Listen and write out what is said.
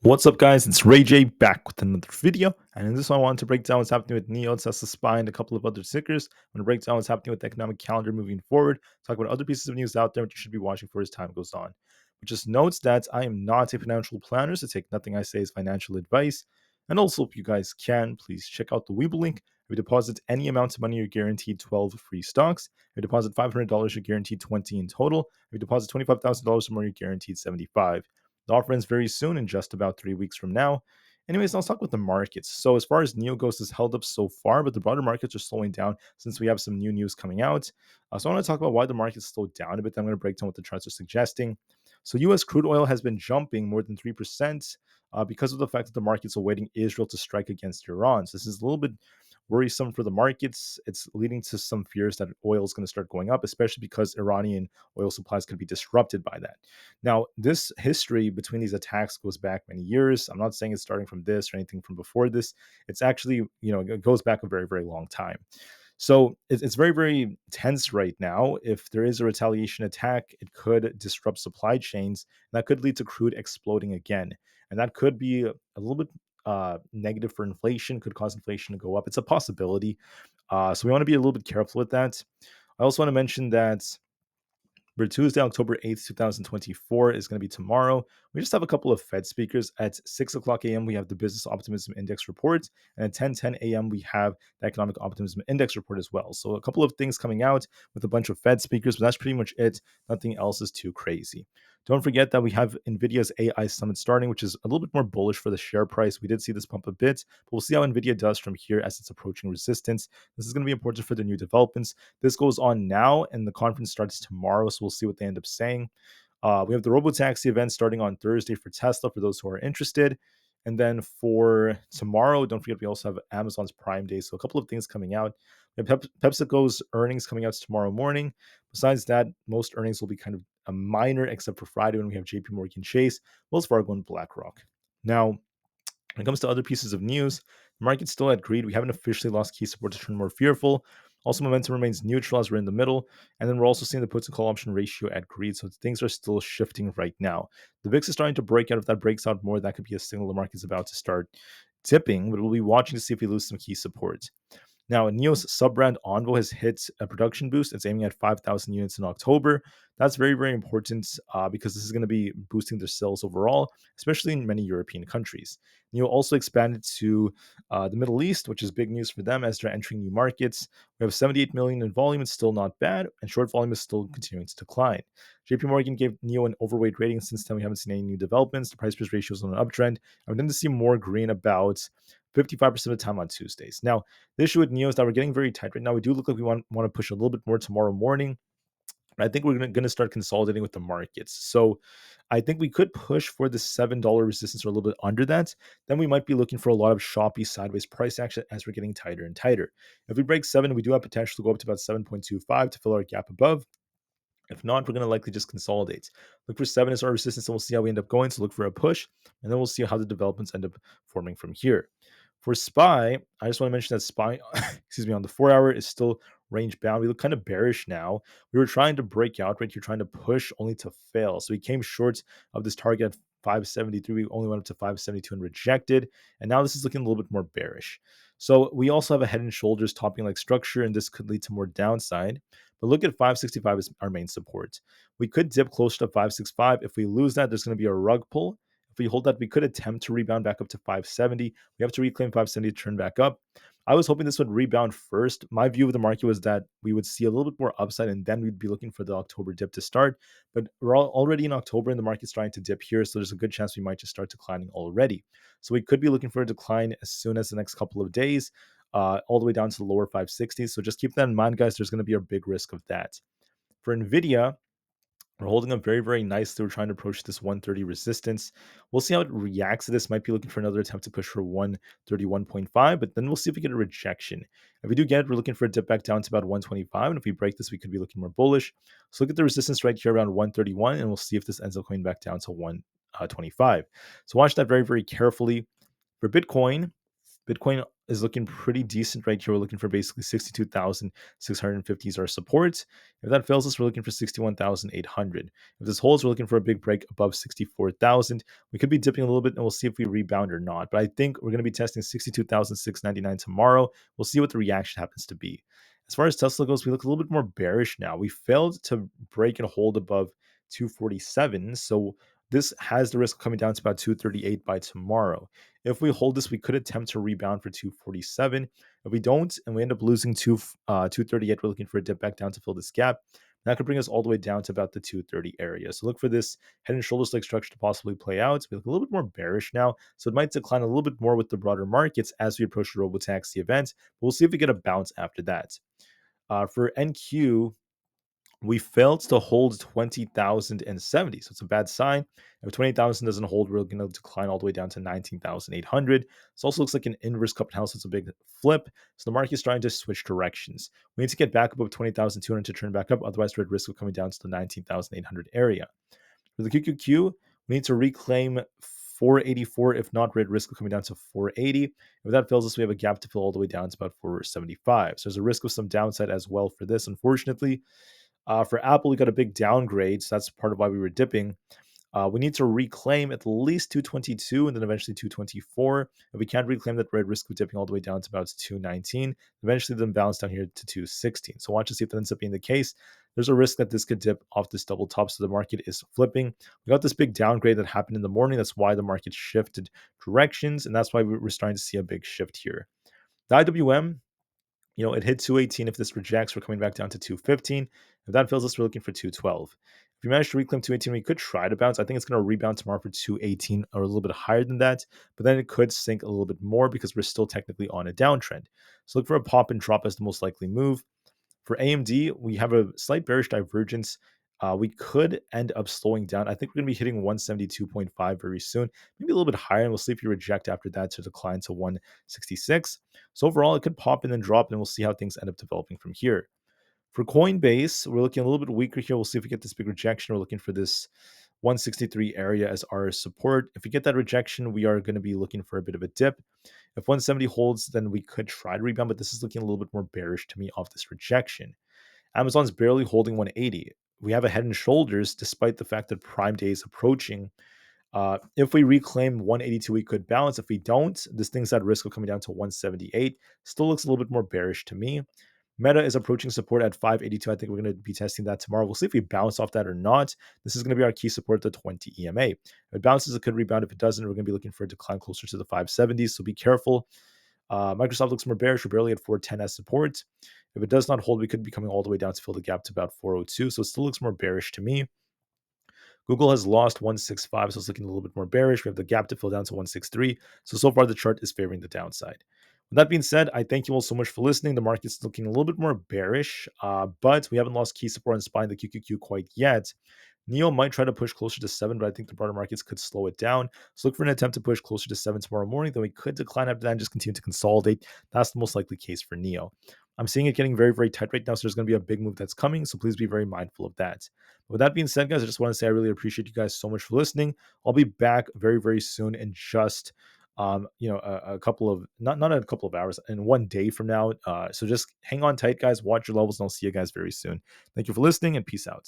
What's up, guys? It's Rey-Jay back with another video, and in this one I wanted to break down what's happening with NIO, Tesla, SPY, and a couple of other tickers. I'm going to break down what's happening with the economic calendar moving forward, talk about other pieces of news out there which you should be watching for as time goes on. But just note that I am not a financial planner, so take nothing I say as financial advice. And also, if you guys can, please check out the Webull link. If you deposit any amount of money, you're guaranteed 12 free stocks. If you deposit $500, you're guaranteed 20 in total. If you deposit $25,000 or more, you're guaranteed 75. The offer ends very soon, in just about 3 weeks from now. Anyways, let's talk about the markets. So as far as NIO goes, has held up so far, but the broader markets are slowing down since we have some new news coming out. So I want to talk about why the markets slowed down a bit. Then I'm going to break down what the charts are suggesting. So U.S. crude oil has been jumping more than 3% because of the fact that the market's awaiting Israel to strike against Iran. So this is a little bit worrisome for the markets. It's leading to some fears that oil is going to start going up, especially because Iranian oil supplies could be disrupted by that. Now, this history between these attacks goes back many years. I'm not saying it's starting from this or anything from before this. It's actually, it goes back a very, very long time. So it's very, very tense right now. If there is a retaliation attack, it could disrupt supply chains. That could lead to crude exploding again. And that could be a little bit negative for inflation, could cause inflation to go up. It's a possibility. So we want to be a little bit careful with that. I also want to mention that for Tuesday, October 8th, 2024 is going to be tomorrow. We just have a couple of Fed speakers. At 6 o'clock a.m., we have the Business Optimism Index report. And at 10:10 a.m., we have the Economic Optimism Index report as well. So a couple of things coming out with a bunch of Fed speakers, but that's pretty much it. Nothing else is too crazy. Don't forget that we have Nvidia's AI Summit starting, which is a little bit more bullish for the share price. We did see this pump a bit, but we'll see how Nvidia does from here as it's approaching resistance. This is going to be important for the new developments. This goes on now, and the conference starts tomorrow, so we'll see what they end up saying. We have the Robotaxi event starting on Thursday for Tesla, for those who are interested. And then for tomorrow, don't forget, we also have Amazon's Prime Day. So a couple of things coming out. We have PepsiCo's earnings coming out tomorrow morning. Besides that, most earnings will be kind of a minor, except for Friday when we have JP Morgan Chase, Wells Fargo, and BlackRock. Now, when it comes to other pieces of news, the market's still at greed. We haven't officially lost key support to turn more fearful. Also, momentum remains neutral as we're in the middle. And then we're also seeing the puts and call option ratio at greed. So things are still shifting right now. The VIX is starting to break out. If that breaks out more, that could be a signal the market's about to start tipping. But we'll be watching to see if we lose some key support. Now, NIO's sub-brand Envo has hit a production boost. It's aiming at 5,000 units in October. That's very, very important because this is going to be boosting their sales overall, especially in many European countries. NIO also expanded to the Middle East, which is big news for them as they're entering new markets. We have 78 million in volume. It's still not bad, and short volume is still continuing to decline. JP Morgan gave NIO an overweight rating. Since then, we haven't seen any new developments. The price-price ratio is on an uptrend. I'm going to see more green about 55% of the time on Tuesdays. Now, the issue with NIO is that we're getting very tight right now. We do look like we want to push a little bit more tomorrow morning. I think we're going to start consolidating with the markets. So I think we could push for the $7 resistance or a little bit under that. Then we might be looking for a lot of choppy sideways price action as we're getting tighter and tighter. If we break 7, we do have potential to go up to about 7.25 to fill our gap above. If not, we're going to likely just consolidate. Look for 7 as our resistance, and we'll see how we end up going. So look for a push, and then we'll see how the developments end up forming from here. For SPY, I just want to mention that SPY, on the 4-hour is still range bound. We look kind of bearish now. We were trying to break out right here, trying to push only to fail. So we came short of this target at 573. We only went up to 572 and rejected. And now this is looking a little bit more bearish. So we also have a head and shoulders topping like structure, and this could lead to more downside. But look at 565 as our main support. We could dip closer to 565. If we lose that, there's going to be a rug pull. If we hold that, we could attempt to rebound back up to 570. We have to reclaim 570 to turn back up. I was hoping this would rebound first. My view of the market was that we would see a little bit more upside, and then we'd be looking for the October dip to start. But we're already in October, and the market's trying to dip here, so there's a good chance we might just start declining already. So we could be looking for a decline as soon as the next couple of days, all the way down to the lower 560s. So just keep that in mind, guys. There's going to be a big risk of that. For Nvidia, we're holding up very, very nicely. We're trying to approach this 130 resistance. We'll see how it reacts to this. Might be looking for another attempt to push for 131.5, but then we'll see if we get a rejection. If we do get it, we're looking for a dip back down to about 125. And if we break this, we could be looking more bullish. So look at the resistance right here around 131, and we'll see if this ends up going back down to 125. So watch that very, very carefully. For Bitcoin is looking pretty decent right here. We're looking for basically 62,650 is our support. If that fails us, we're looking for 61,800. If this holds, we're looking for a big break above 64,000. We could be dipping a little bit, and we'll see if we rebound or not. But I think we're going to be testing 62,699 tomorrow. We'll see what the reaction happens to be. As far as Tesla goes, we look a little bit more bearish now. We failed to break and hold above 247. So this has the risk of coming down to about 238 by tomorrow. If we hold this, we could attempt to rebound for 247. If we don't, and we end up losing 238, we're looking for a dip back down to fill this gap. That could bring us all the way down to about the 230 area. So look for this head and shoulders like structure to possibly play out. We look a little bit more bearish now, so it might decline a little bit more with the broader markets as we approach the robotaxi event. But we'll see if we get a bounce after that. For NQ, we failed to hold 20,070. So it's a bad sign. If 20,000 doesn't hold, we're going to decline all the way down to 19,800. This also looks like an inverse cup and house. It's a big flip. So the market is trying to switch directions. We need to get back above 20,200 to turn back up. Otherwise, we're at risk of coming down to the 19,800 area. For the QQQ, we need to reclaim 484. If not, we're at risk of coming down to 480. If that fails us, we have a gap to fill all the way down to about 475. So there's a risk of some downside as well for this, unfortunately. For Aapl, we got a big downgrade, so that's part of why we were dipping. We need to reclaim at least 222 and then eventually 224. If we can't reclaim that, we're at risk of dipping all the way down to about 219. Eventually, then bounce down here to 216. So watch to see if that ends up being the case. There's a risk that this could dip off this double top, so the market is flipping. We got this big downgrade that happened in the morning. That's why the market shifted directions, and that's why we're starting to see a big shift here. The IWM, it hit 218. If this rejects, we're coming back down to 215. If that fails us, we're looking for 212. If we manage to reclaim 218, we could try to bounce. I think it's going to rebound tomorrow for 218 or a little bit higher than that, but then it could sink a little bit more because we're still technically on a downtrend. So look for a pop and drop as the most likely move. For AMD, we have a slight bearish divergence. We could end up slowing down. I think we're going to be hitting 172.5 very soon, maybe a little bit higher, and we'll see if you reject after that to decline to 166. So overall, it could pop and then drop, and we'll see how things end up developing from here. For Coinbase, we're looking a little bit weaker here. We'll see if we get this big rejection. We're looking for this 163 area as our support. If we get that rejection, we are going to be looking for a bit of a dip. If 170 holds, then we could try to rebound, but this is looking a little bit more bearish to me off this rejection. Amazon's barely holding 180. We have a head and shoulders despite the fact that Prime Day is approaching. If we reclaim 182, we could bounce. If we don't, this thing's at risk of coming down to 178. Still looks a little bit more bearish to me. Meta is approaching support at 582. I think we're going to be testing that tomorrow. We'll see if we bounce off that or not. This is going to be our key support, the 20 EMA. If it bounces, it could rebound. If it doesn't, we're going to be looking for a decline closer to the 570s. So be careful. Microsoft looks more bearish. We're barely at 410 as support. If it does not hold, we could be coming all the way down to fill the gap to about 402. So it still looks more bearish to me. Google has lost 165, so it's looking a little bit more bearish. We have the gap to fill down to 163. So far, the chart is favoring the downside. With that being said, I thank you all so much for listening. The market's looking a little bit more bearish, but we haven't lost key support and spine the QQQ quite yet. NIO might try to push closer to 7, but I think the broader markets could slow it down. So look for an attempt to push closer to 7 tomorrow morning. Then we could decline after that and just continue to consolidate. That's the most likely case for NIO. I'm seeing it getting very, very tight right now, so there's going to be a big move that's coming, so please be very mindful of that. But with that being said, guys, I just want to say I really appreciate you guys so much for listening. I'll be back very, very soon in just a couple of not a couple of hours, in 1 day from now. So just hang on tight, guys. Watch your levels, and I'll see you guys very soon. Thank you for listening, and peace out.